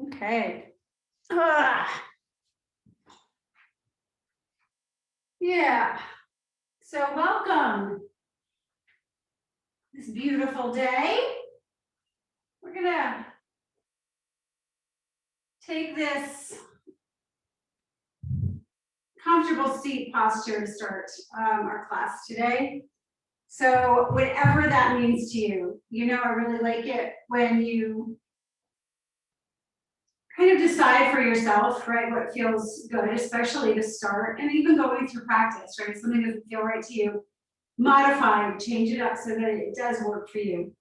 Okay. Yeah. So welcome. This beautiful day. We're gonna take this comfortable seat posture to start our class today. So whatever that means to you, you know, I really like it when you kind of decide for yourself, right, what feels good, especially to start, and even going through practice, right? Something doesn't feel right to you, modify, change it up so that it does work for you.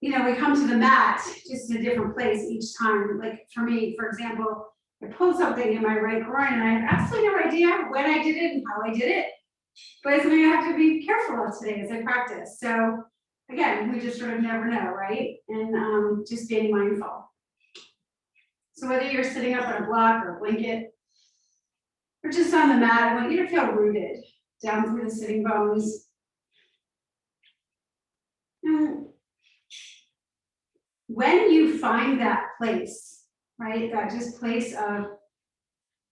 You know, we come to the mat just in a different place each time. Like for me, for example, I pulled something in my right groin and I have absolutely no idea when I did it and how I did it. But it's something I have to be careful of today as I practice. So again, we just sort of never know, right? And just being mindful. So whether you're sitting up on a block or a blanket or just on the mat, I want you to feel rooted down through the sitting bones. And when you find that place, right, that just place of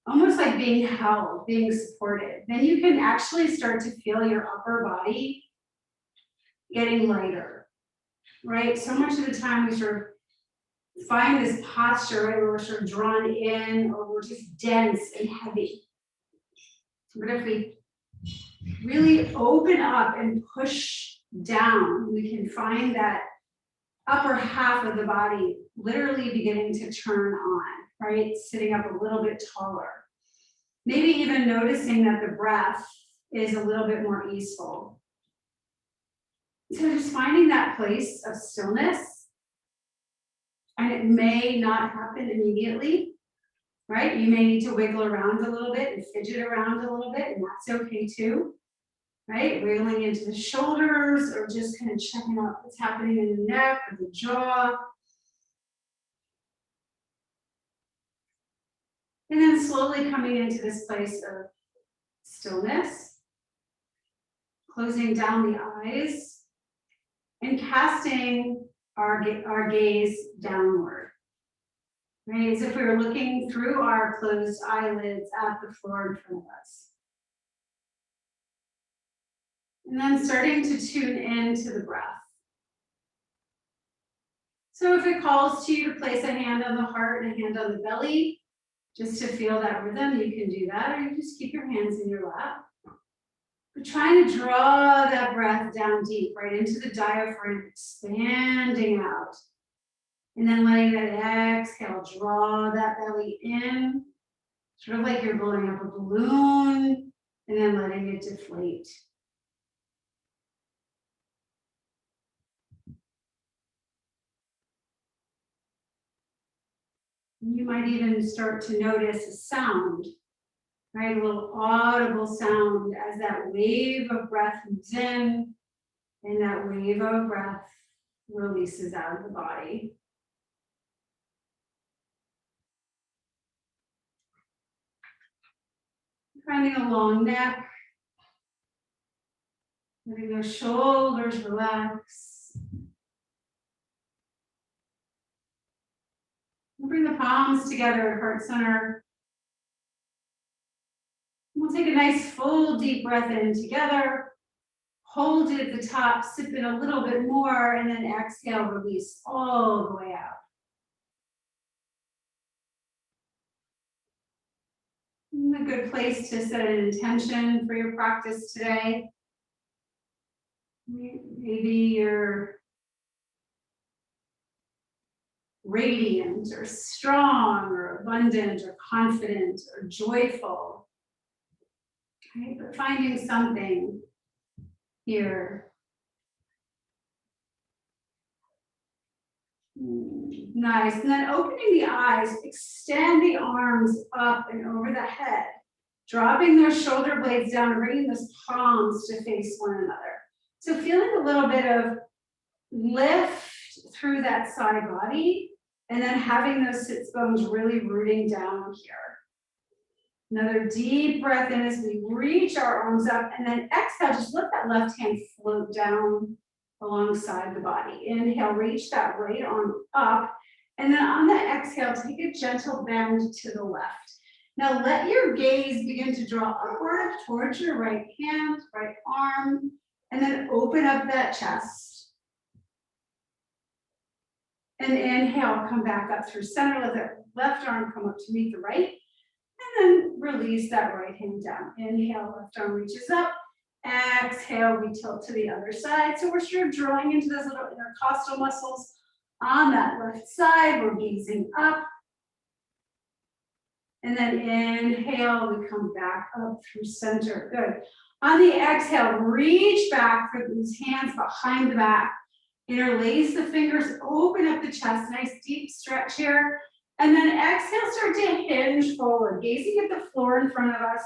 almost like being held, being supported, then you can actually start to feel your upper body getting lighter, right? So much of the time we sort of find this posture, right, where we're sort of drawn in or we're just dense and heavy. But if we really open up and push down, we can find that upper half of the body literally beginning to turn on, right? Sitting up a little bit taller. Maybe even noticing that the breath is a little bit more easeful. So just finding that place of stillness, and it may not happen immediately, right? You may need to wiggle around a little bit and fidget around a little bit, and that's okay too, right? Wriggling into the shoulders or just kind of checking out what's happening in the neck or the jaw. And then slowly coming into this place of stillness, closing down the eyes, and casting our gaze downward, right? As if we were looking through our closed eyelids at the floor in front of us. And then starting to tune into the breath. So if it calls to you to place a hand on the heart and a hand on the belly, just to feel that rhythm, you can do that, or you just keep your hands in your lap. But trying to draw that breath down deep, right into the diaphragm, expanding out. And then letting that exhale draw that belly in, sort of like you're blowing up a balloon, and then letting it deflate. You might even start to notice a sound, right? A little audible sound as that wave of breath moves in and that wave of breath releases out of the body. Finding a long neck, letting those shoulders relax. Bring the palms together at heart center. We'll take a nice full deep breath in together. Hold it at the top, sip in a little bit more, and then exhale, release all the way out. A good place to set an intention for your practice today. Maybe you're radiant or strong or abundant or confident or joyful. Okay, but finding something here. Nice. And then opening the eyes, extend the arms up and over the head, dropping those shoulder blades down and bringing those palms to face one another. So feeling a little bit of lift through that side body, and then having those sits bones really rooting down here. Another deep breath in as we reach our arms up, and then exhale, just let that left hand float down alongside the body. Inhale, reach that right arm up. And then on the exhale, take a gentle bend to the left. Now let your gaze begin to draw upward towards your right hand, right arm, and then open up that chest. And inhale, come back up through center, let that left arm come up to meet the right, and then release that right hand down. Inhale, left arm reaches up. Exhale, we tilt to the other side. So we're sort of drawing into those little intercostal muscles on that left side. We're gazing up. And then inhale, we come back up through center. Good. On the exhale, reach back for those hands behind the back. Interlace the fingers, open up the chest, nice deep stretch here. And then exhale, start to hinge forward, gazing at the floor in front of us.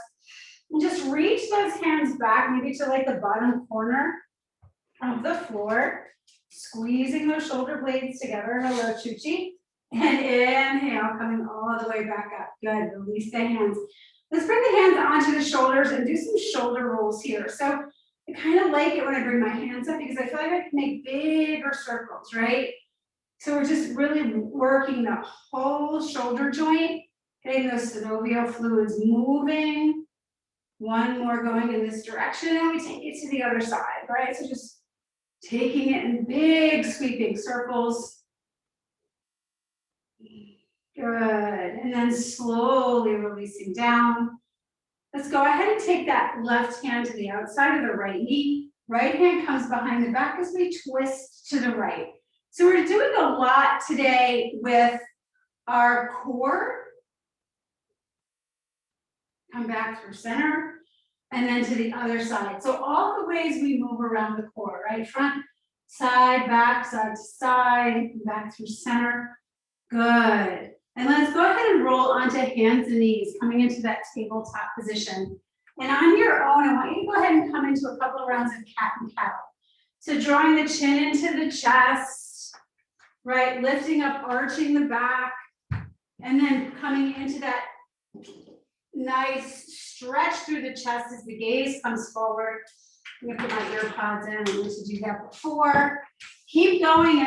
And just reach those hands back, maybe to like the bottom corner of the floor. Squeezing those shoulder blades together. Hello, Chuchi. And inhale, coming all the way back up. Good, release the hands. Let's bring the hands onto the shoulders and do some shoulder rolls here. So I kind of like it when I bring my hands up because I feel like I can make bigger circles, right? So we're just really working the whole shoulder joint, getting those synovial fluids moving. One more going in this direction, and we take it to the other side, right? So just taking it in big sweeping circles. Good, and then slowly releasing down. Let's go ahead and take that left hand to the outside of the right knee. Right hand comes behind the back as we twist to the right. So we're doing a lot today with our core. Come back through center and then to the other side. So all the ways we move around the core, right? Front, side to side, back through center. Good. And let's go ahead and roll onto hands and knees, coming into that tabletop position. And on your own, I want you to go ahead and come into a couple of rounds of cat and cow. So drawing the chin into the chest, right? Lifting up, arching the back, and then coming into that nice stretch through the chest as the gaze comes forward. I'm gonna put my ear pods in. I need to do that before. Keep going.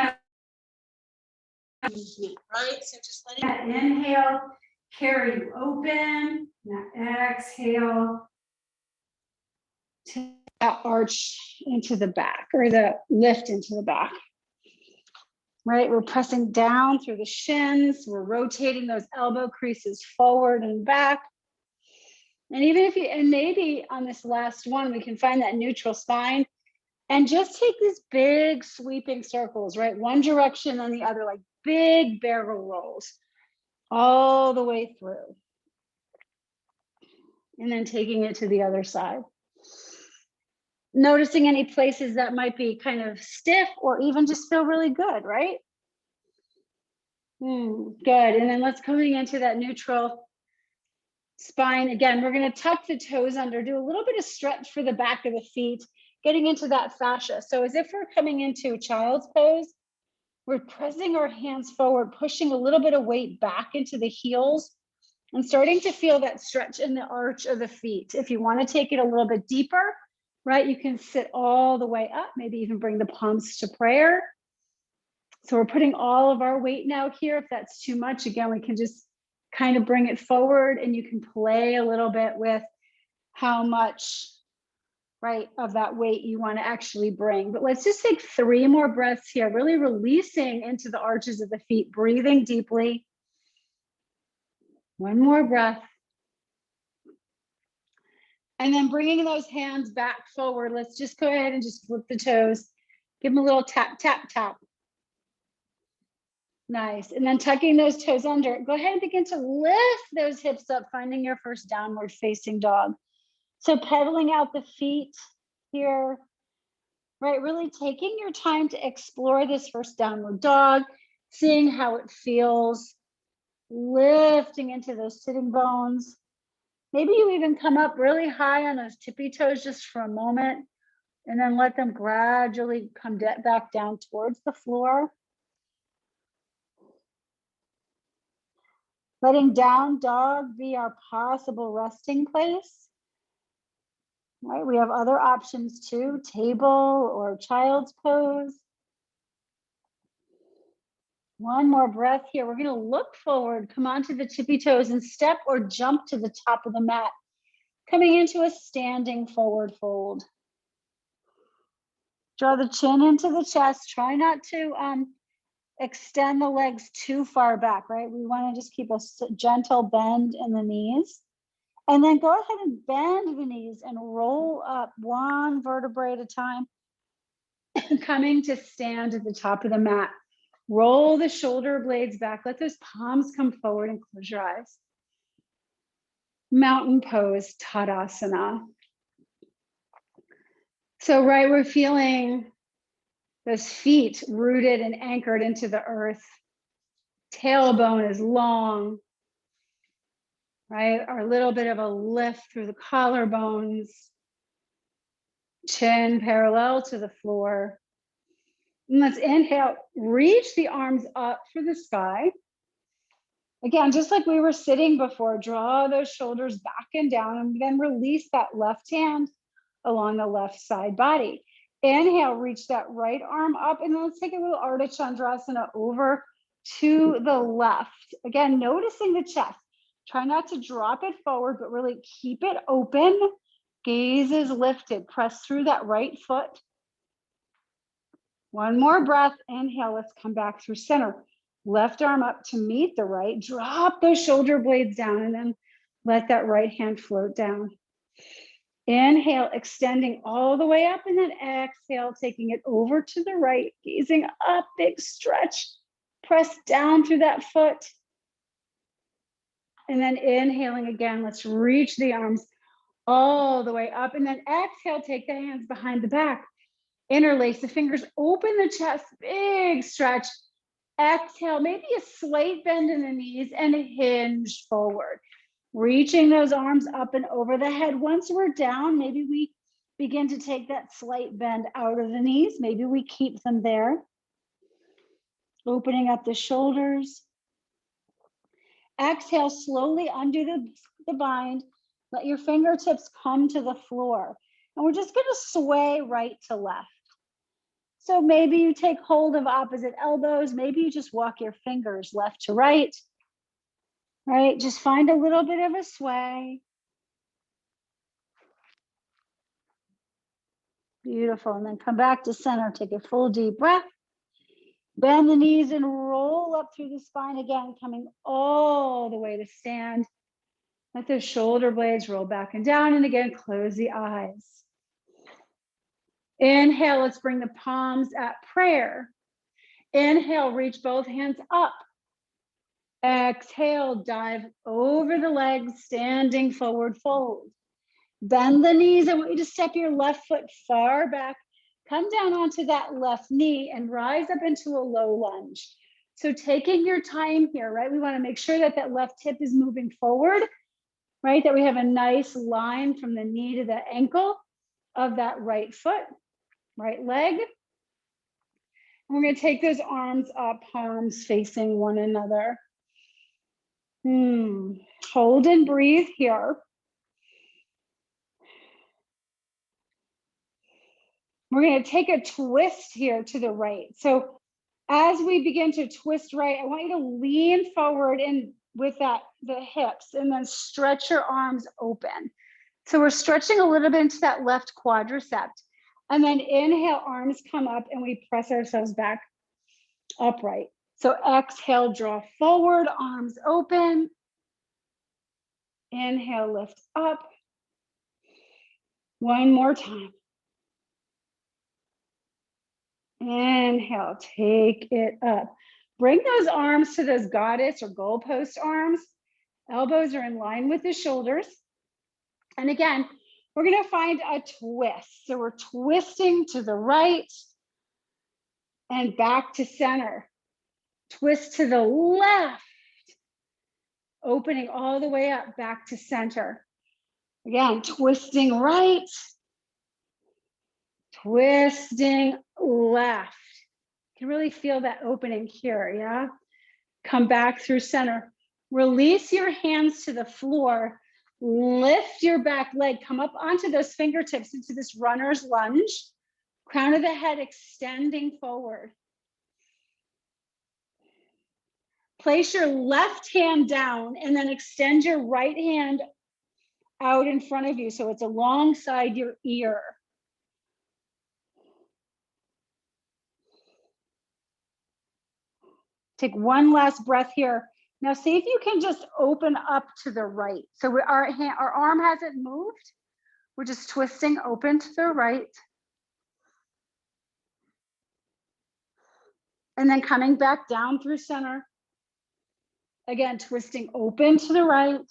Right, so just letting that inhale carry you open. Now exhale, take that arch into the back, or the lift into the back. Right, we're pressing down through the shins. We're rotating those elbow creases forward and back. And even if you, and maybe on this last one, we can find that neutral spine and just take these big sweeping circles, right? One direction and the other, like big barrel rolls all the way through. And then taking it to the other side. Noticing any places that might be kind of stiff or even just feel really good, right? Good, and then let's coming into that neutral spine. Again, we're gonna tuck the toes under, do a little bit of stretch for the back of the feet, getting into that fascia. So as if we're coming into child's pose, we're pressing our hands forward, pushing a little bit of weight back into the heels and starting to feel that stretch in the arch of the feet. If you want to take it a little bit deeper, right, you can sit all the way up, maybe even bring the palms to prayer. So we're putting all of our weight now here. If that's too much, again, we can just kind of bring it forward, and you can play a little bit with how much, right, of that weight you want to actually bring. But let's just take 3 more breaths here, really releasing into the arches of the feet, breathing deeply. 1 more breath. And then bringing those hands back forward. Let's just go ahead and just flip the toes. Give them a little tap, tap, tap. Nice. And then tucking those toes under. Go ahead and begin to lift those hips up, finding your first downward facing dog. So pedaling out the feet here, right? Really taking your time to explore this first downward dog, seeing how it feels, lifting into those sitting bones. Maybe you even come up really high on those tippy toes just for a moment, and then let them gradually come back down towards the floor. Letting down dog be our possible resting place. right? We have other options too, table or child's pose. One more breath here. We're going to look forward, come onto the tippy toes and step or jump to the top of the mat, coming into a standing forward fold. Draw the chin into the chest. Try not to extend the legs too far back, right? We want to just keep a gentle bend in the knees. And then go ahead and bend the knees and roll up one vertebrae at a time, coming to stand at the top of the mat. Roll the shoulder blades back. Let those palms come forward and close your eyes. Mountain pose, Tadasana. So, right, we're feeling those feet rooted and anchored into the earth. Tailbone is long, right? Our little bit of a lift through the collarbones. Chin parallel to the floor. And let's inhale, reach the arms up for the sky. Again, just like we were sitting before, draw those shoulders back and down, and then release that left hand along the left side body. Inhale, reach that right arm up, and then let's take a little Ardha Chandrasana over to the left. Again, noticing the chest. Try not to drop it forward, but really keep it open. Gaze is lifted. Press through that right foot. One more breath. Inhale, let's come back through center. Left arm up to meet the right. Drop those shoulder blades down and then let that right hand float down. Inhale, extending all the way up, and then exhale, taking it over to the right, gazing up, big stretch. Press down through that foot. And then inhaling again, let's reach the arms all the way up, and then exhale, take the hands behind the back. Interlace the fingers, open the chest, big stretch. Exhale, maybe a slight bend in the knees and hinge forward. Reaching those arms up and over the head. Once we're down, maybe we begin to take that slight bend out of the knees. Maybe we keep them there. Opening up the shoulders. Exhale, slowly undo the bind. Let your fingertips come to the floor. And we're just going to sway right to left. So maybe you take hold of opposite elbows. Maybe you just walk your fingers left to right. Right? Just find a little bit of a sway. Beautiful. And then come back to center. Take a full deep breath. Bend the knees and roll up through the spine again, coming all the way to stand. Let those shoulder blades roll back and down. And again, close the eyes. Inhale, let's bring the palms at prayer. Inhale, reach both hands up. Exhale, dive over the legs, standing forward fold. Bend the knees. I want you to step your left foot far back. Come down onto that left knee and rise up into a low lunge. So taking your time here, right? We want to make sure that that left hip is moving forward, right? That we have a nice line from the knee to the ankle of that right foot. Right leg. And we're going to take those arms up, palms facing one another. Hold and breathe here. We're going to take a twist here to the right. So as we begin to twist right, I want you to lean forward and with the hips, and then stretch your arms open. So we're stretching a little bit into that left quadricep. And then inhale, arms come up, and we press ourselves back upright. So exhale, draw forward, arms open. Inhale, lift up. One more time. Inhale, take it up. Bring those arms to those goddess or goalpost arms. Elbows are in line with the shoulders. And again, we're going to find a twist. So we're twisting to the right and back to center. Twist to the left. Opening all the way up, back to center. Again, twisting right. Twisting left. You can really feel that opening here, yeah? Come back through center. Release your hands to the floor. Lift your back leg, come up onto those fingertips into this runner's lunge. Crown of the head extending forward. Place your left hand down and then extend your right hand out in front of you so it's alongside your ear. Take one last breath here. Now see if you can just open up to the right. So our arm hasn't moved. We're just twisting open to the right. And then coming back down through center. Again, twisting open to the right.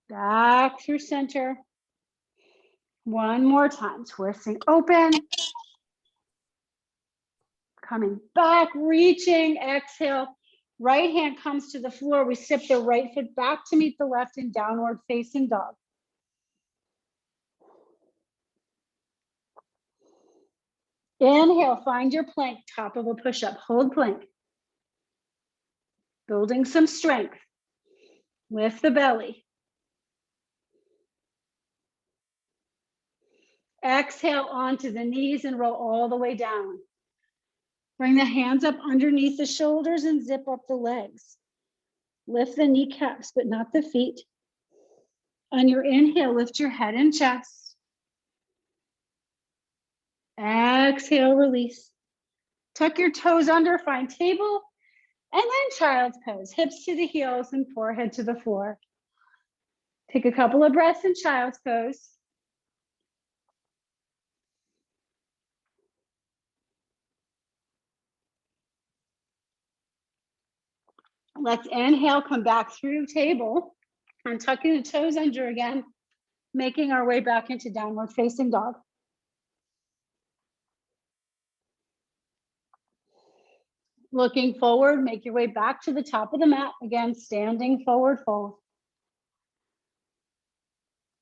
Back through center. One more time, twisting open. Coming back, reaching, exhale. Right hand comes to the floor. We step the right foot back to meet the left in downward facing dog. Inhale, find your plank, top of a push-up. Hold plank. Building some strength. Lift the belly. Exhale onto the knees and roll all the way down. Bring the hands up underneath the shoulders and zip up the legs. Lift the kneecaps, but not the feet. On your inhale, lift your head and chest. Exhale, release. Tuck your toes under, find table, and then child's pose. Hips to the heels and forehead to the floor. Take a couple of breaths in child's pose. Let's inhale, come back through table and tucking the toes under again, making our way back into downward facing dog. Looking forward, make your way back to the top of the mat. Again, standing forward fold.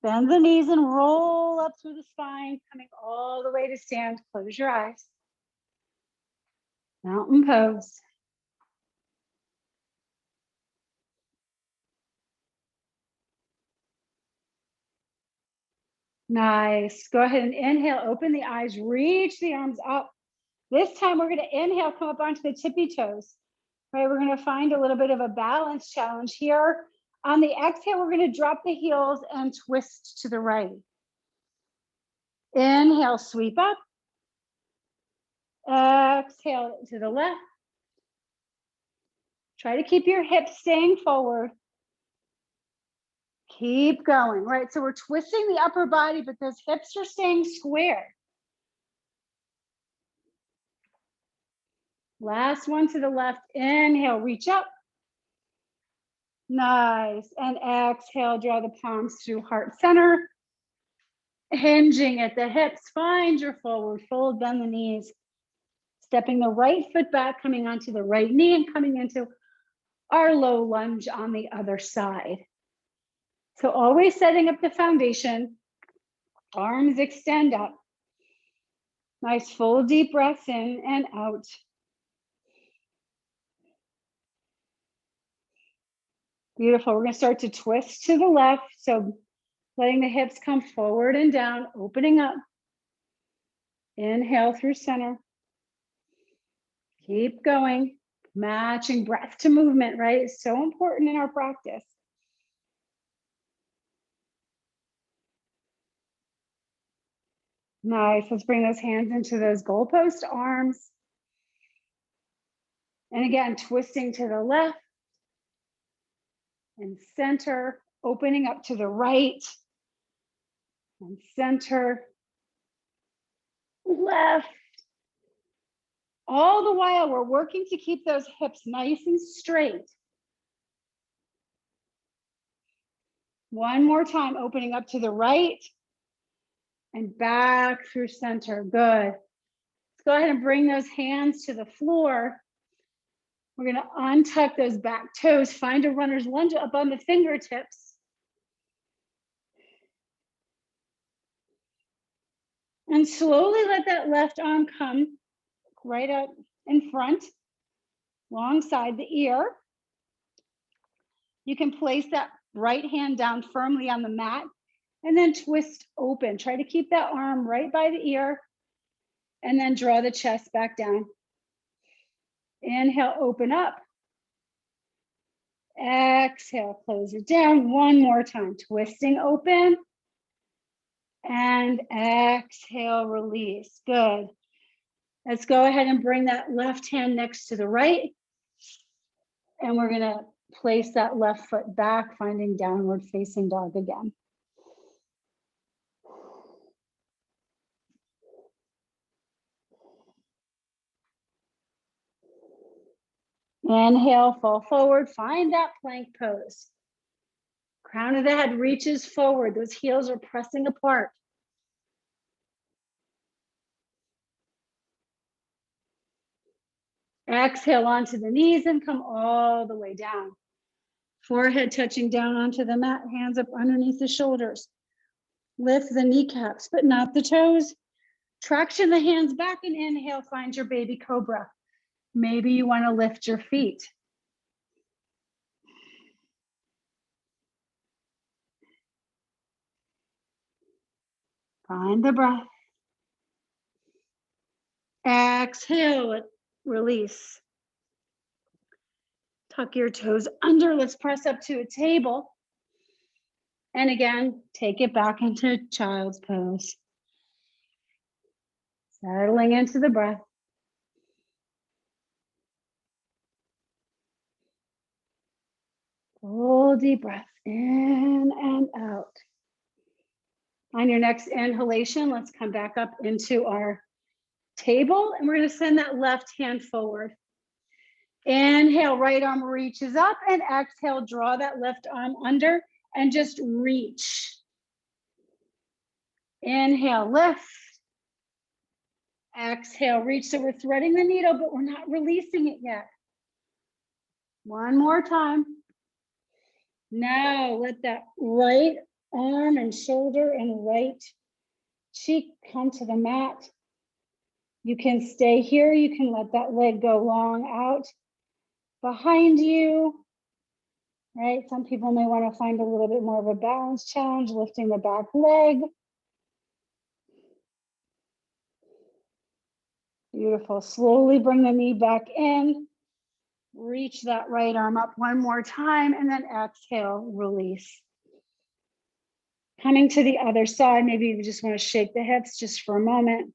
Bend the knees and roll up through the spine, coming all the way to stand. Close your eyes. Mountain pose. Nice. Go ahead and inhale, open the eyes, reach the arms up. This time we're going to inhale, come up onto the tippy toes. Right, we're going to find a little bit of a balance challenge here. On the exhale, we're going to drop the heels and twist to the right. Inhale, sweep up. Exhale to the left. Try to keep your hips staying forward. Keep going, right? So we're twisting the upper body, but those hips are staying square. Last one to the left. Inhale, reach up. Nice. And exhale, draw the palms through heart center. Hinging at the hips. Find your forward fold, bend the knees. Stepping the right foot back, coming onto the right knee and coming into our low lunge on the other side. So always setting up the foundation. Arms extend up. Nice full deep breaths in and out. Beautiful. We're going to start to twist to the left. So letting the hips come forward and down, opening up. Inhale through center. Keep going. Matching breath to movement, right? It's so important in our practice. Nice. Let's bring those hands into those goalpost arms. And again, twisting to the left and center, opening up to the right and center, left. All the while, we're working to keep those hips nice and straight. One more time, opening up to the right and back through center. Good. Let's go ahead and bring those hands to the floor. We're going to untuck those back toes, find a runner's lunge up on the fingertips. And slowly let that left arm come right up in front, alongside the ear. You can place that right hand down firmly on the mat and then twist open. Try to keep that arm right by the ear and then draw the chest back down. Inhale, open up. Exhale, close it down. One more time, twisting open. And exhale, release. Good. Let's go ahead and bring that left hand next to the right. And we're gonna place that left foot back, finding downward facing dog again. Inhale, fall forward, find that plank pose. Crown of the head reaches forward, those heels are pressing apart. Exhale onto the knees and come all the way down. Forehead touching down onto the mat, hands up underneath the shoulders. Lift the kneecaps, but not the toes. Traction the hands back and inhale, find your baby cobra. Maybe you want to lift your feet. Find the breath. Exhale, release. Tuck your toes under. Let's press up to a table. And again, take it back into child's pose. Settling into the breath. Full deep breath in and out. On your next inhalation, let's come back up into our table and we're going to send that left hand forward. Inhale, right arm reaches up and exhale, draw that left arm under and just reach. Inhale, lift. Exhale, reach. So we're threading the needle, but we're not releasing it yet. One more time. Now let that right arm and shoulder and right cheek come to the mat. You can stay here. You can let that leg go long out behind you, right? Some people may want to find a little bit more of a balance challenge, lifting the back leg. Beautiful. Slowly bring the knee back in. Reach that right arm up one more time and then exhale, release. Coming to the other side, maybe you just want to shake the hips just for a moment.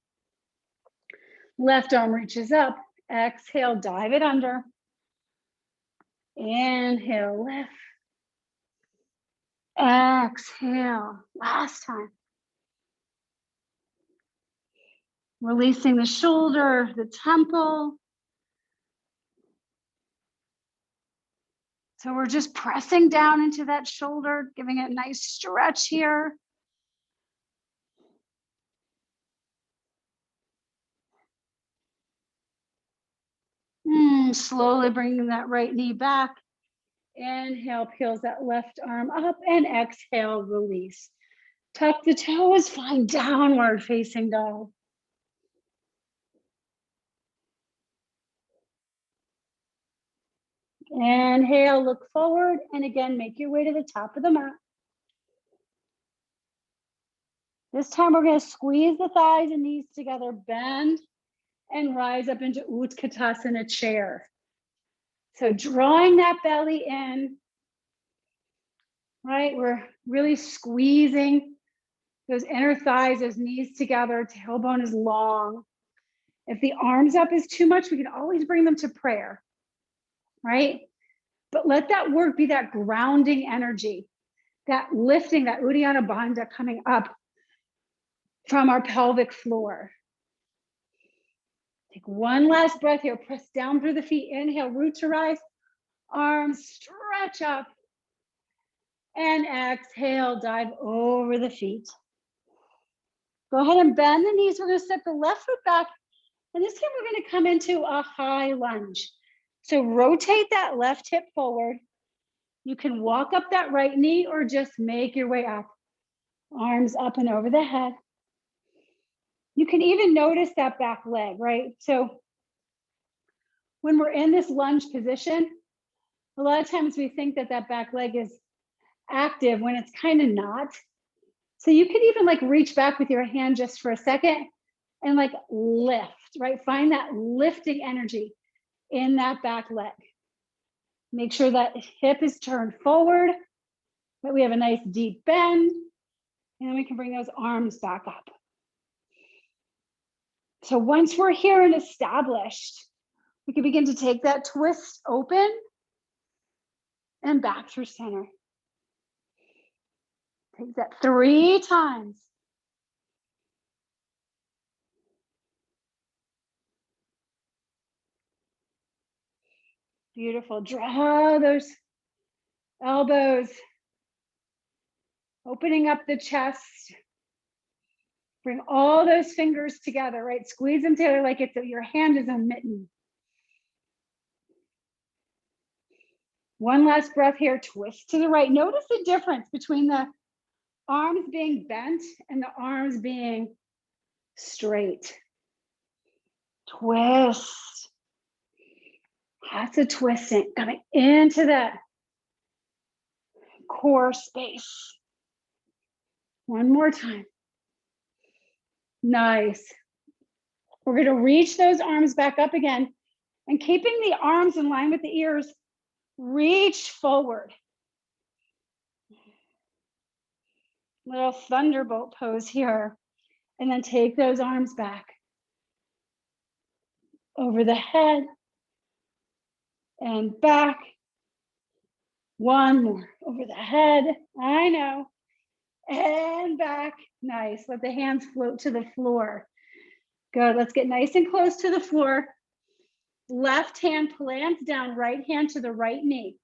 Left arm reaches up. Exhale, dive it under. Inhale, lift. Exhale, last time. Releasing the shoulder, the temple. So we're just pressing down into that shoulder, giving it a nice stretch here. Slowly bringing that right knee back. Inhale, peels that left arm up and exhale, release. Tuck the toes, find downward facing dog. Inhale, look forward, and again, make your way to the top of the mat. This time we're going to squeeze the thighs and knees together, bend, and rise up into Utkatasana chair. So drawing that belly in, right? We're really squeezing those inner thighs, those knees together, tailbone is long. If the arms up is too much, we can always bring them to prayer, right? But let that work be that grounding energy, that lifting, that Uddiyana Bandha coming up from our pelvic floor. Take one last breath here. Press down through the feet. Inhale, root to rise. Arms stretch up. And exhale, dive over the feet. Go ahead and bend the knees. We're going to step the left foot back. And this time we're going to come into a high lunge. So rotate that left hip forward. You can walk up that right knee or just make your way up. Arms up and over the head. You can even notice that back leg, right? So when we're in this lunge position, A lot of times we think that that back leg is active when it's kind of not. So you could even like reach back with your hand just for a second and like lift, right? Find that lifting energy in that back leg. Make sure that hip is turned forward, that we have a nice deep bend, and then we can bring those arms back up. So once we're here and established, we can begin to take that twist open and back through center. Take that 3 times. Beautiful. Draw those elbows, opening up the chest. Bring all those fingers together, right? Squeeze them together like your hand is a mitten. One last breath here. Twist to the right. Notice the difference between the arms being bent and the arms being straight. Twist. Lots of twisting. Coming into that core space. One more time. Nice. We're going to reach those arms back up again, and keeping the arms in line with the ears, reach forward. Little thunderbolt pose here. And then take those arms back over the head and back. One more over the head. I know. And back. Nice. Let the hands float to the floor. Good. Let's get nice and close to the floor. Left hand plants down, right hand to the right knee.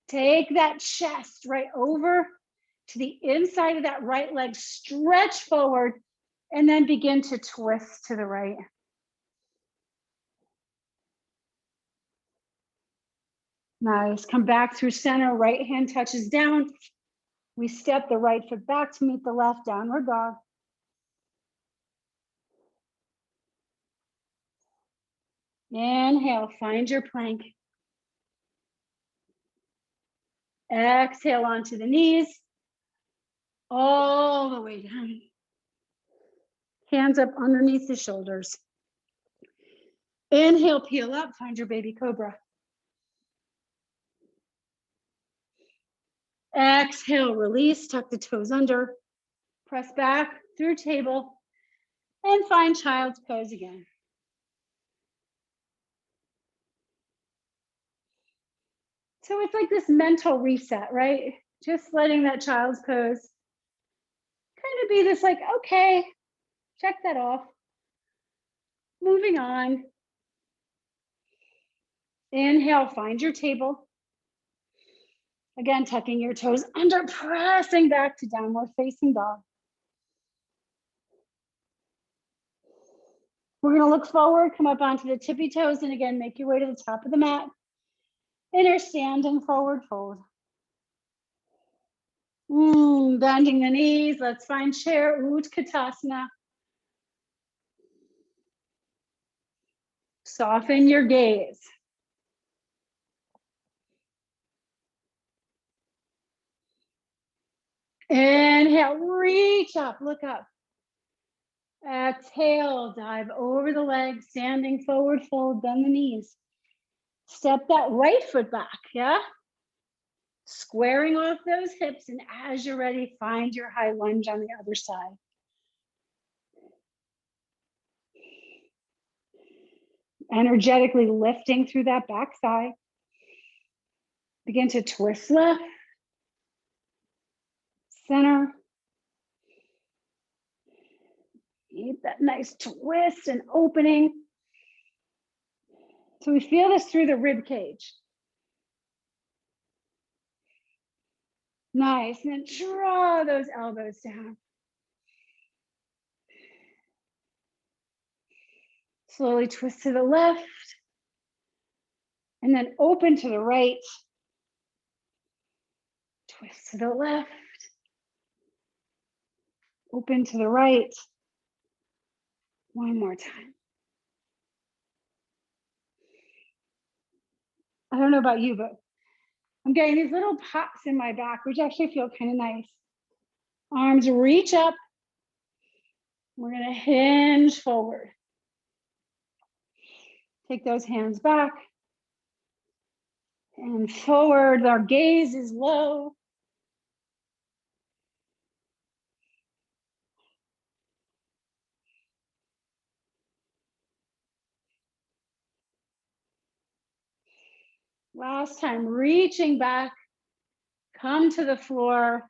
Take that chest right over to the inside of that right leg. Stretch forward and then begin to twist to the right. Nice. Come back through center. Right hand touches down. We step the right foot back to meet the left, downward dog. Inhale, find your plank. Exhale onto the knees, all the way down. Hands up underneath the shoulders. Inhale, peel up, find your baby cobra. Exhale, release, tuck the toes under, press back through table, and find child's pose again. So it's like this mental reset, right? Just letting that child's pose kind of be this like, okay, check that off. Moving on. Inhale, find your table. Again, tucking your toes under, pressing back to downward facing dog. We're going to look forward, come up onto the tippy toes, and again, make your way to the top of the mat. Inner standing forward fold. Bending the knees. Let's find chair, Utkatasana. Soften your gaze. Inhale, reach up, look up. Exhale, dive over the legs, standing forward fold, bend the knees. Step that right foot back, yeah? Squaring off those hips, and as you're ready, find your high lunge on the other side. Energetically lifting through that back thigh. Begin to twist left, center. Keep that nice twist and opening. So we feel this through the rib cage. Nice, and then draw those elbows down. Slowly twist to the left, and then open to the right. Twist to the left, open to the right. One more time. I don't know about you, but I'm getting these little pops in my back, which actually feel kind of nice. Arms reach up. We're gonna hinge forward. Take those hands back and forward. Our gaze is low. Last time, reaching back, come to the floor.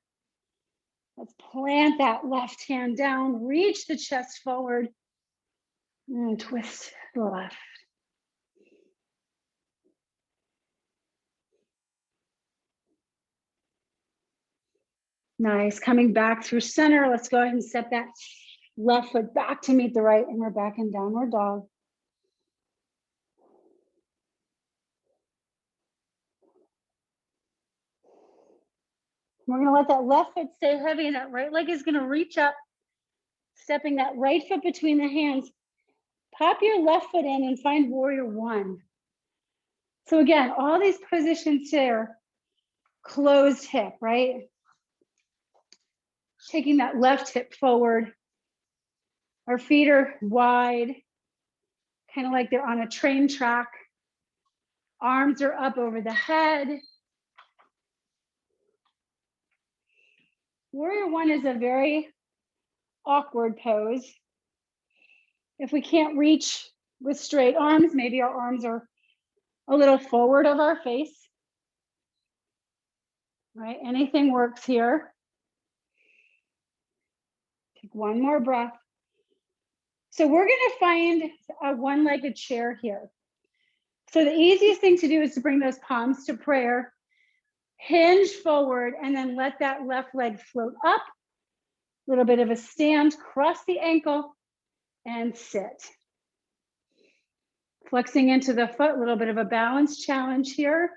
Let's plant that left hand down, reach the chest forward, and twist the left. Nice, coming back through center. Let's go ahead and step that left foot back to meet the right, and we're back in downward dog. We're gonna let that left foot stay heavy, and that right leg is gonna reach up, stepping that right foot between the hands. Pop your left foot in and find warrior one. So again, all these positions here, closed hip, right? Taking that left hip forward. Our feet are wide, kind of like they're on a train track. Arms are up over the head. Warrior one is a very awkward pose. If we can't reach with straight arms, maybe our arms are a little forward of our face, right? Anything works here. Take one more breath. So we're gonna find a one-legged chair here. So the easiest thing to do is to bring those palms to prayer, hinge forward, and then let that left leg float up. A little bit of a stand, cross the ankle, and sit. Flexing into the foot, a little bit of a balance challenge here.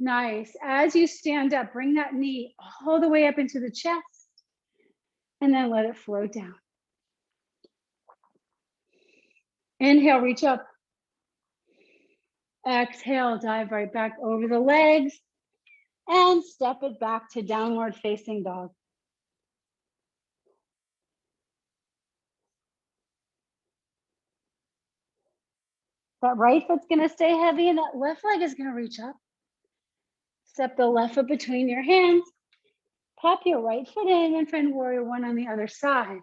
Nice. As you stand up, bring that knee all the way up into the chest, and then let it float down. Inhale, reach up. Exhale, dive right back over the legs, and step it back to downward facing dog. That right foot's gonna stay heavy, and that left leg is gonna reach up. Step the left foot between your hands. Pop your right foot in and find warrior one on the other side.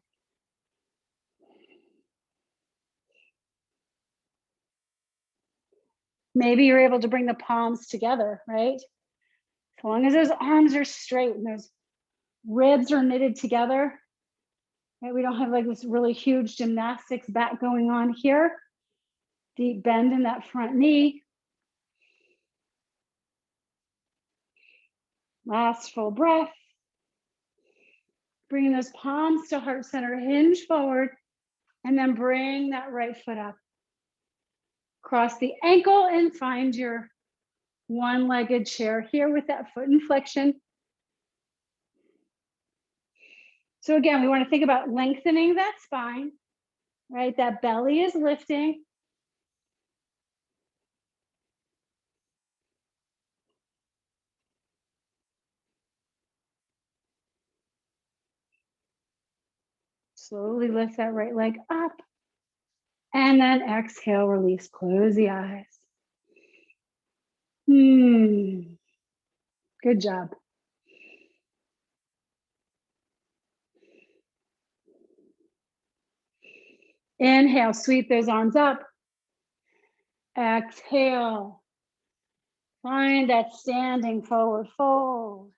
Maybe you're able to bring the palms together, right? As long as those arms are straight and those ribs are knitted together, right? We don't have like this really huge gymnastics back going on here. Deep bend in that front knee. Last full breath. Bringing those palms to heart center, hinge forward, and then bring that right foot up. Cross the ankle and find your one-legged chair here with that foot in flexion. So again, we want to think about lengthening that spine, right? That belly is lifting. Slowly lift that right leg up. And then exhale, release, close the eyes. Good job. Inhale, sweep those arms up. Exhale. Find that standing forward fold.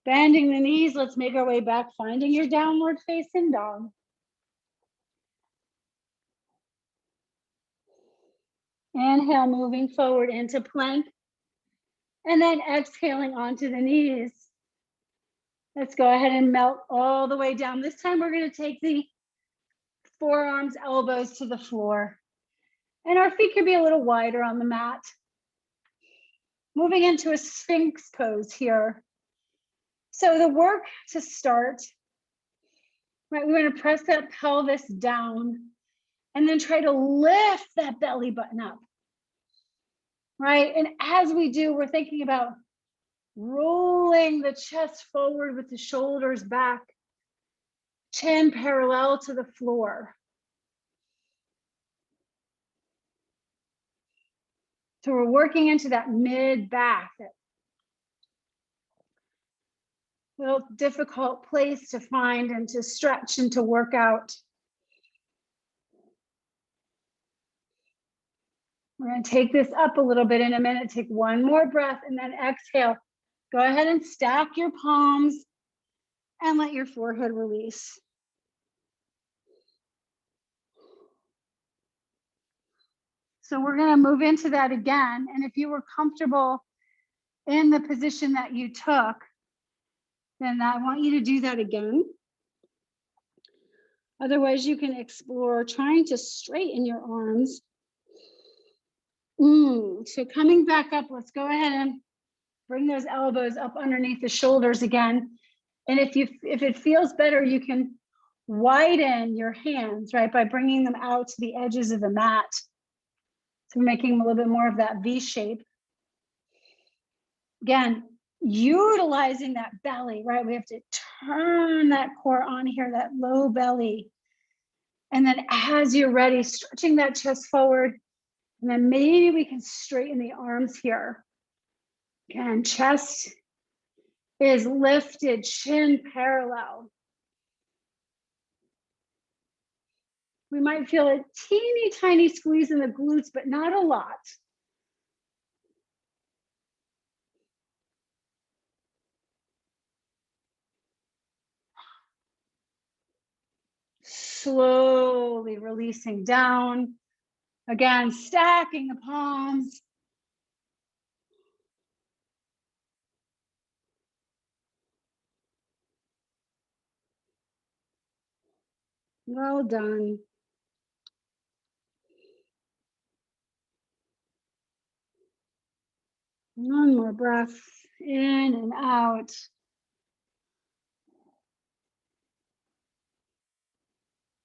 Bending the knees, let's make our way back, finding your downward facing dog. Inhale, moving forward into plank. And then exhaling onto the knees. Let's go ahead and melt all the way down. This time we're going to take the forearms, elbows to the floor. And our feet can be a little wider on the mat. Moving into a sphinx pose here. So the work to start, right, we're going to press that pelvis down and then try to lift that belly button up, right? And as we do, we're thinking about rolling the chest forward with the shoulders back, chin parallel to the floor. So we're working into that mid back, that little difficult place to find and to stretch and to work out. We're going to take this up a little bit in a minute. Take one more breath and then exhale. Go ahead and stack your palms and let your forehead release. So we're going to move into that again. And if you were comfortable in the position that you took, then I want you to do that again. Otherwise, you can explore trying to straighten your arms. So coming back up, let's go ahead and bring those elbows up underneath the shoulders again. And if it feels better, you can widen your hands, right, by bringing them out to the edges of the mat. So we're making a little bit more of that V shape. Again, utilizing that belly, right? We have to turn that core on here, that low belly. And then as you're ready, stretching that chest forward. And then maybe we can straighten the arms here. Again, chest is lifted, chin parallel. We might feel a teeny tiny squeeze in the glutes, but not a lot. Slowly releasing down. Again, stacking the palms. Well done. One more breath in and out.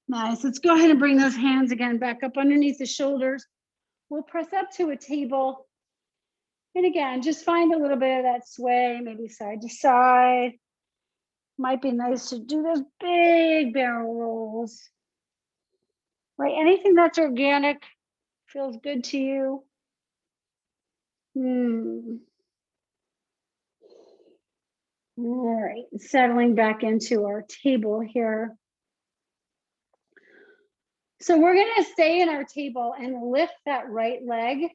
Nice. Let's go ahead and bring those hands again back up underneath the shoulders. We'll press up to a table. And again, just find a little bit of that sway, maybe side to side. Might be nice to do those big barrel rolls. Right? Anything that's organic feels good to you. All right, settling back into our table here. So we're gonna stay in our table and lift that right leg.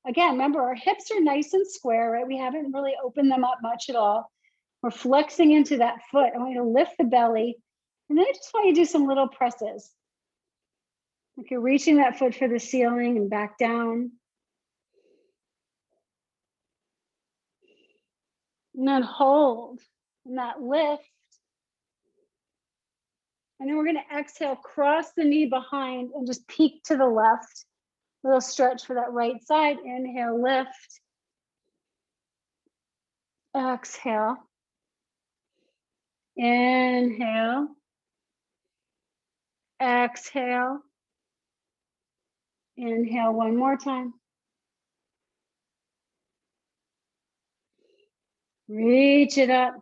Again, remember our hips are nice and square, right? We haven't really opened them up much at all. We're flexing into that foot. I want you to lift the belly. And then I just want you to do some little presses. Like you're reaching that foot for the ceiling and back down. And then hold and that lift. And then we're going to exhale, cross the knee behind and just peek to the left. Little stretch for that right side. Inhale, lift. Exhale. Inhale. Exhale. Inhale one more time. Reach it up.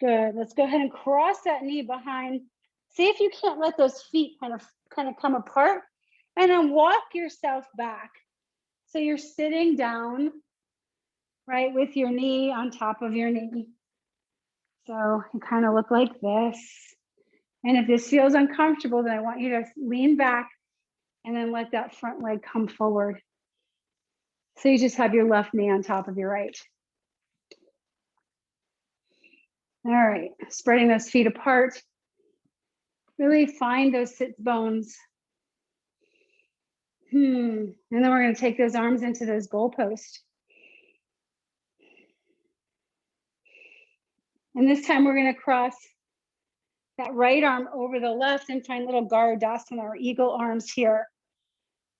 Good. Let's go ahead and cross that knee behind. See if you can't let those feet kind of come apart, and then walk yourself back. So you're sitting down, right, with your knee on top of your knee. So you kind of look like this. And if this feels uncomfortable, then I want you to lean back and then let that front leg come forward. So you just have your left knee on top of your right. All right, spreading those feet apart. Really find those sit bones. And then we're going to take those arms into those goalposts. And this time we're going to cross that right arm over the left and find little Garudasana, our eagle arms here.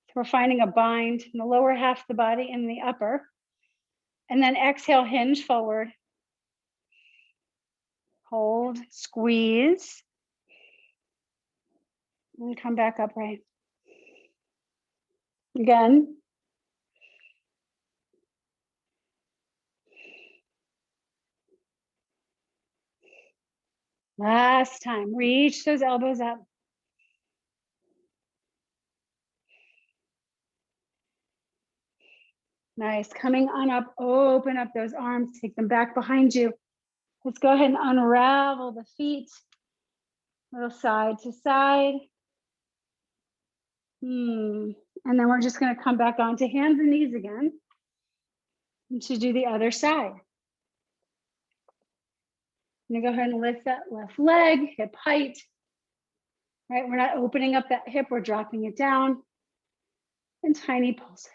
So we're finding a bind in the lower half of the body and the upper. And then exhale, hinge forward. hold, squeeze, and come back upright. Again. Last time, reach those elbows up. Nice, coming on up, open up those arms, take them back behind you. Let's go ahead and unravel the feet, little side to side. And then we're just gonna come back onto hands and knees again and to do the other side. I'm gonna go ahead and lift that left leg, hip height. Right, we're not opening up that hip, we're dropping it down in tiny pulses.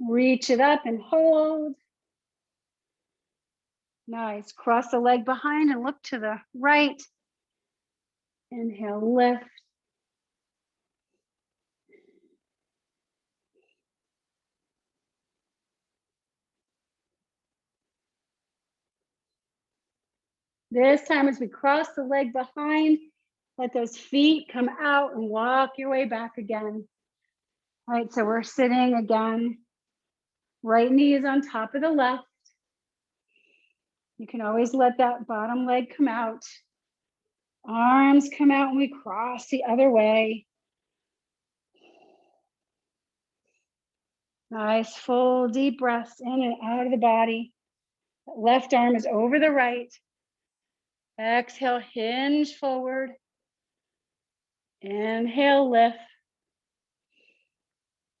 Reach it up and hold. Nice, cross the leg behind and look to the right. Inhale, lift. This time as we cross the leg behind, let those feet come out and walk your way back again. All right, so we're sitting again. Right knee is on top of the left. You can always let that bottom leg come out. Arms come out and we cross the other way. Nice, full deep breaths in and out of the body. Left arm is over the right. Exhale, hinge forward. Inhale, lift.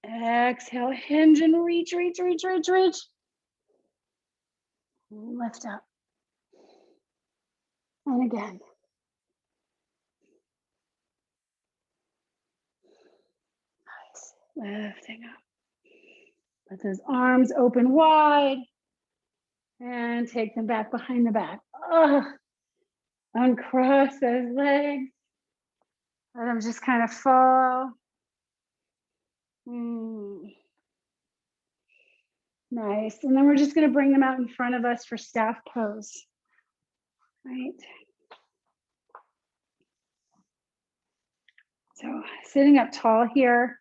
Exhale, hinge and reach, reach, reach, reach, reach. Lift up. And again. Nice, lifting up. Let those arms open wide. And take them back behind the back. Uncross those legs. Let them just kind of fall. Nice. And then we're just going to bring them out in front of us for staff pose. Right. So sitting up tall here.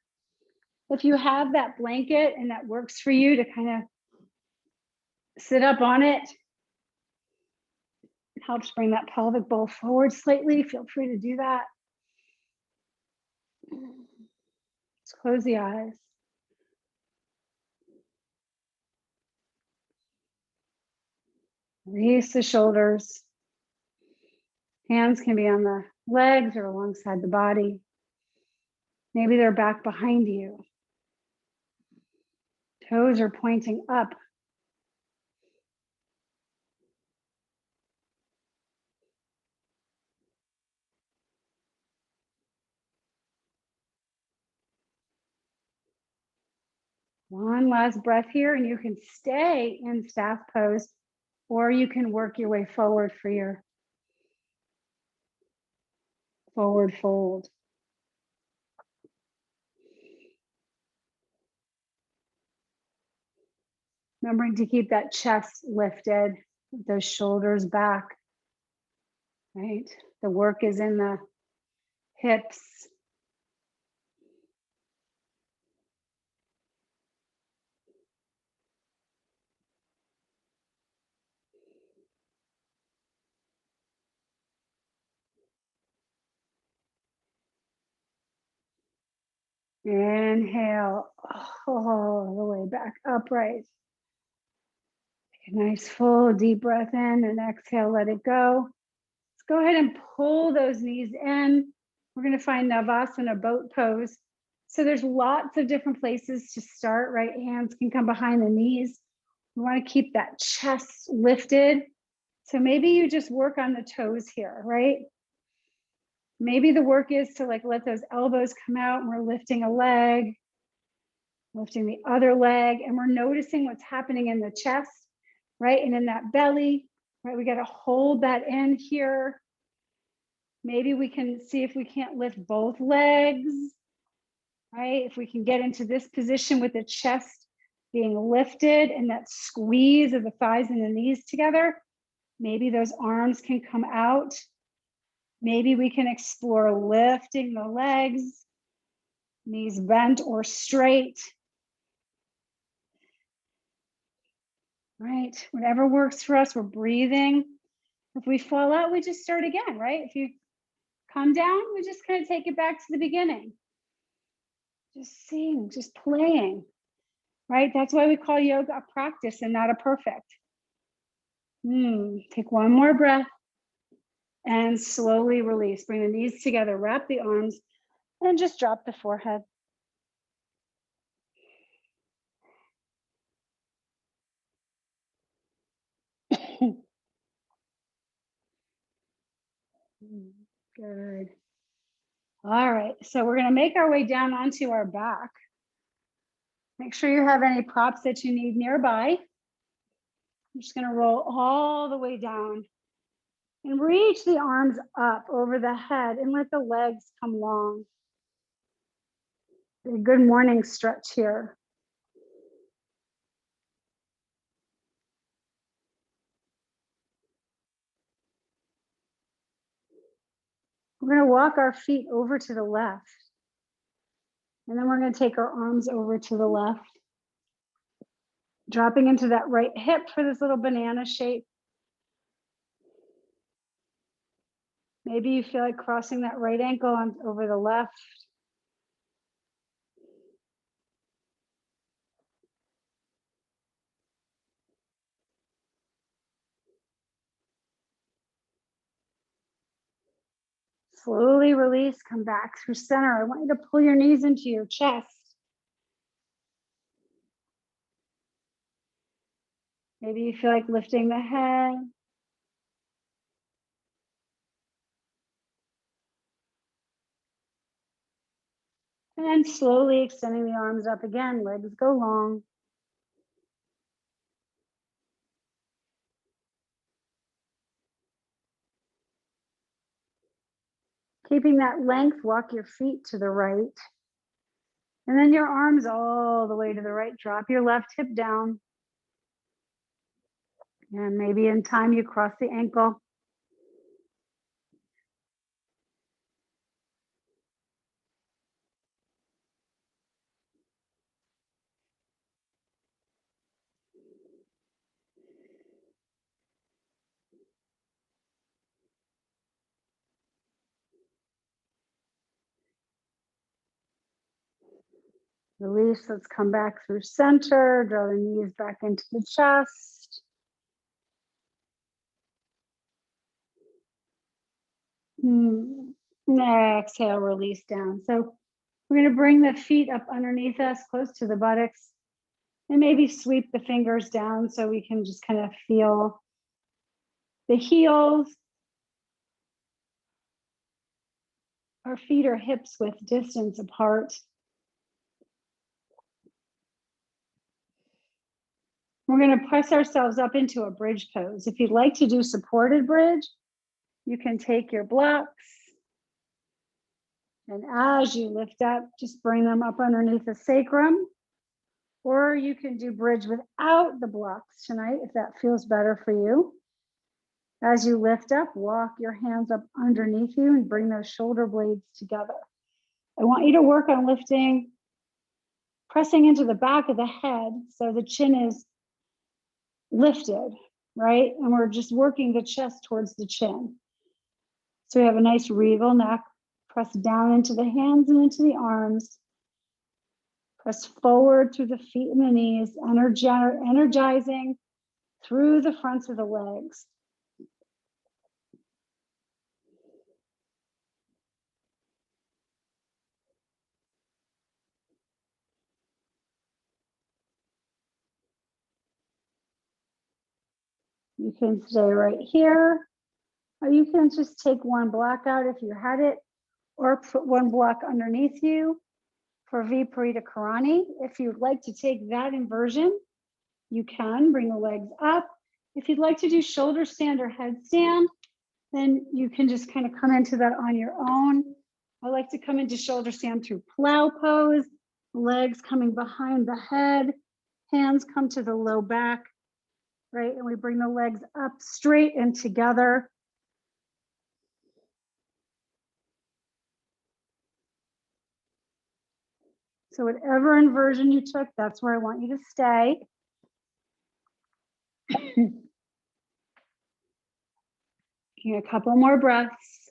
If you have that blanket and that works for you to kind of sit up on it, it helps bring that pelvic bowl forward slightly. Feel free to do that. Let's close the eyes. Release the shoulders. Hands can be on the legs or alongside the body. Maybe they're back behind you. Toes are pointing up. One last breath here, and you can stay in staff pose, or you can work your way forward for your forward fold. Remembering to keep that chest lifted, those shoulders back, right? The work is in the hips. Inhale, all the way back upright. Take a nice full deep breath in and exhale, let it go. Let's go ahead and pull those knees in. We're going to find Navasana, boat pose. So there's lots of different places to start, right? Hands can come behind the knees. We want to keep that chest lifted. So maybe you just work on the toes here, right? Maybe the work is to like let those elbows come out and we're lifting a leg, lifting the other leg, and we're noticing what's happening in the chest, right? And in that belly, right? We got to hold that in here. Maybe we can see if we can't lift both legs, right? If we can get into this position with the chest being lifted and that squeeze of the thighs and the knees together, maybe those arms can come out. Maybe we can explore lifting the legs, knees bent or straight. Right, whatever works for us, we're breathing. If we fall out, we just start again, right? If you come down, we just kind of take it back to the beginning. Just seeing, just playing, right? That's why we call yoga a practice and not a perfect. Take one more breath and slowly release. Bring the knees together, wrap the arms, and just drop the forehead. Good. All right, so we're going to make our way down onto our back. Make sure you have any props that you need nearby. I'm just going to roll all the way down and reach the arms up over the head and let the legs come long. A good morning stretch here. We're going to walk our feet over to the left. And then we're going to take our arms over to the left. Dropping into that right hip for this little banana shape. Maybe you feel like crossing that right ankle on over the left. Slowly release, come back through center. I want you to pull your knees into your chest. Maybe you feel like lifting the head. And then slowly extending the arms up again, legs go long. Keeping that length, walk your feet to the right. And then your arms all the way to the right. Drop your left hip down. And maybe in time you cross the ankle. Release, let's come back through center. Draw the knees back into the chest. Exhale, release down. So we're going to bring the feet up underneath us, close to the buttocks, and maybe sweep the fingers down so we can just kind of feel the heels. Our feet are hips width distance apart. We're going to press ourselves up into a bridge pose. If you'd like to do supported bridge, you can take your blocks. And as you lift up, just bring them up underneath the sacrum. Or you can do bridge without the blocks tonight, if that feels better for you. As you lift up, walk your hands up underneath you and bring those shoulder blades together. I want you to work on lifting, pressing into the back of the head so the chin is lifted, right? And we're just working the chest towards the chin. So we have a nice regal neck. Press down into the hands and into the arms. Press forward through the feet and the knees, energizing through the fronts of the legs. You can stay right here, or you can just take one block out if you had it, or put one block underneath you for Viparita Karani. If you'd like to take that inversion, you can bring the legs up. If you'd like to do shoulder stand or headstand, then you can just kind of come into that on your own. I like to come into shoulder stand through plow pose, legs coming behind the head, hands come to the low back, right? And we bring the legs up straight and together. So whatever inversion you took, that's where I want you to stay. A couple more breaths.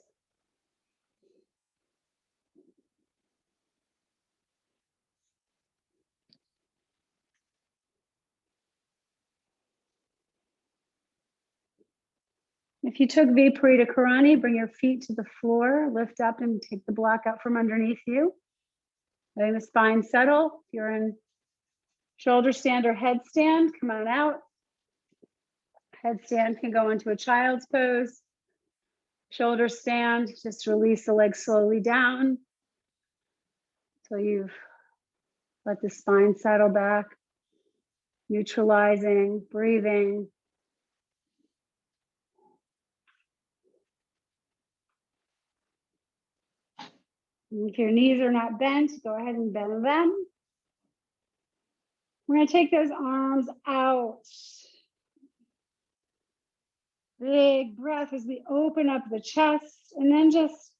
If you took Viparita Karani, bring your feet to the floor, lift up and take the block out from underneath you. Letting the spine settle. If you're in shoulder stand or headstand, come on out. Headstand can go into a child's pose. Shoulder stand, just release the legs slowly down until you've let the spine settle back, neutralizing, breathing. And if your knees are not bent, go ahead and bend them. We're going to take those arms out. Big breath as we open up the chest, and then just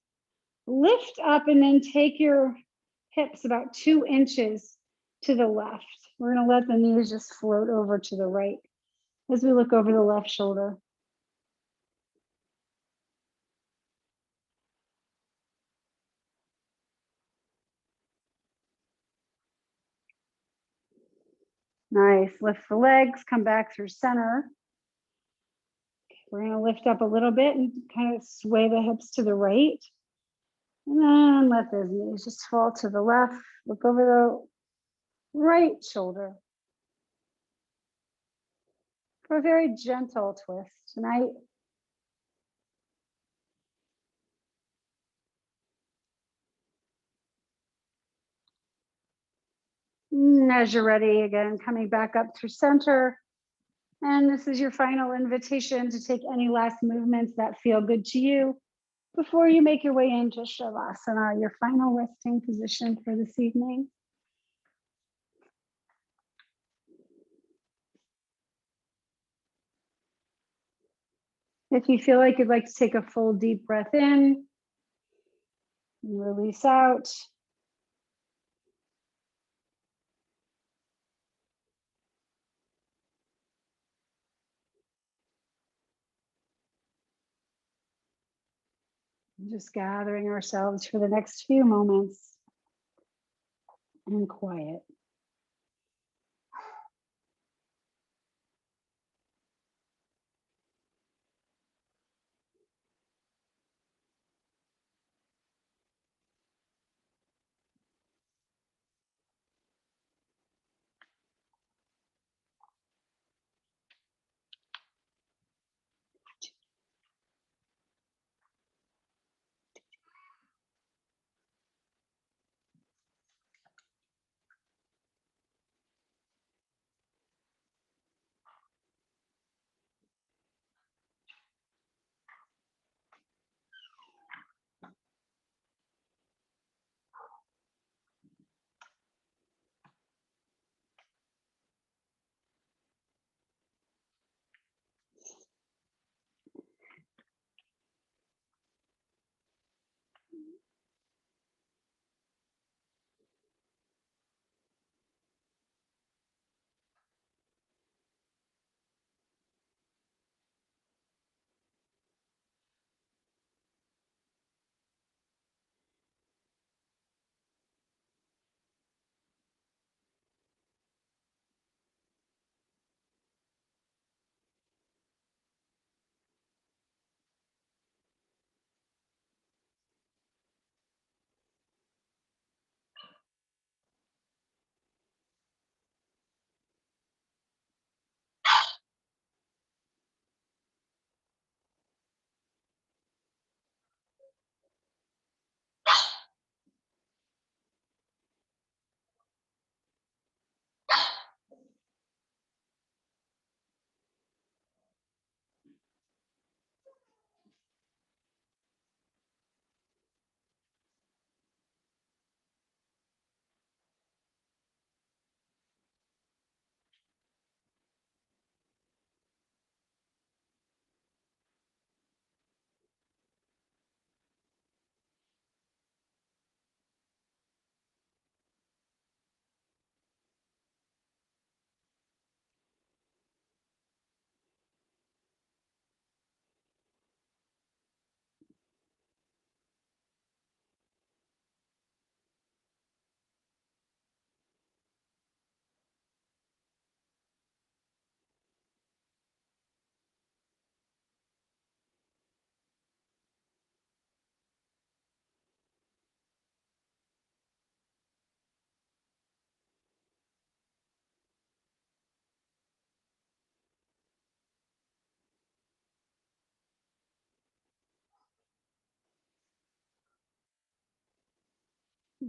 lift up and then take your hips about 2 inches to the left. We're going to let the knees just float over to the right as we look over the left shoulder. Nice. Lift the legs, come back through center. We're going to lift up a little bit and kind of sway the hips to the right. And then let those knees just fall to the left. Look over the right shoulder. For a very gentle twist tonight. As you're ready, again, coming back up through center. And this is your final invitation to take any last movements that feel good to you before you make your way into Shavasana, your final resting position for this evening. If you feel like you'd like to take a full deep breath in and release out. Just gathering ourselves for the next few moments in quiet.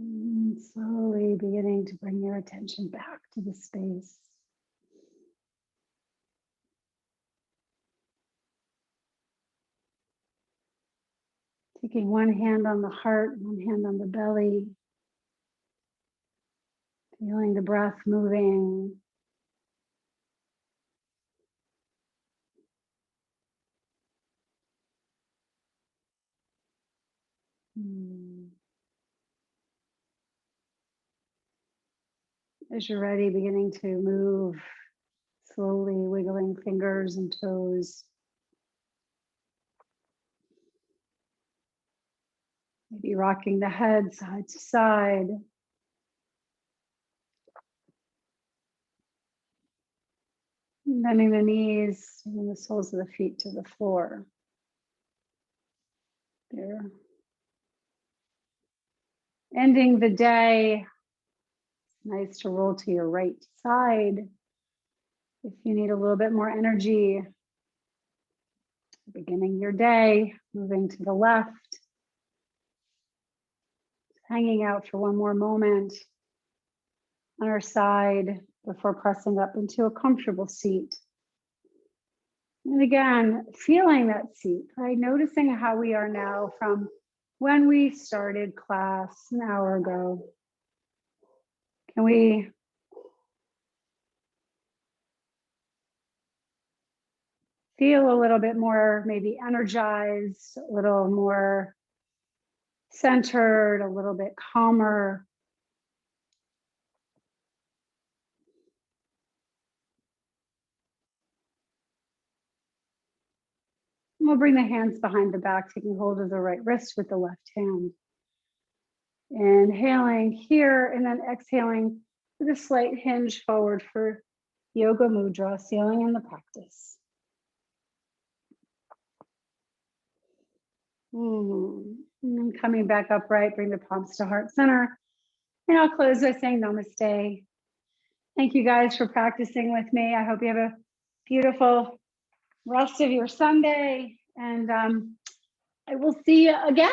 And slowly beginning to bring your attention back to the space. Taking one hand on the heart, one hand on the belly. Feeling the breath moving. As you're ready, beginning to move, slowly wiggling fingers and toes. Maybe rocking the head side to side. Bending the knees and the soles of the feet to the floor. There. Ending the day. Nice to roll to your right side. If you need a little bit more energy. Beginning your day, moving to the left. Hanging out for one more moment on our side before pressing up into a comfortable seat. And again, feeling that seat, right? Noticing how we are now from when we started class an hour ago. Can we feel a little bit more maybe energized, a little more centered, a little bit calmer? We'll bring the hands behind the back, taking hold of the right wrist with the left hand. Inhaling here and then exhaling with a slight hinge forward for yoga mudra, sealing in the practice. And then coming back upright, bring the palms to heart center. And I'll close by saying namaste. Thank you guys for practicing with me. I hope you have a beautiful rest of your Sunday. And I will see you again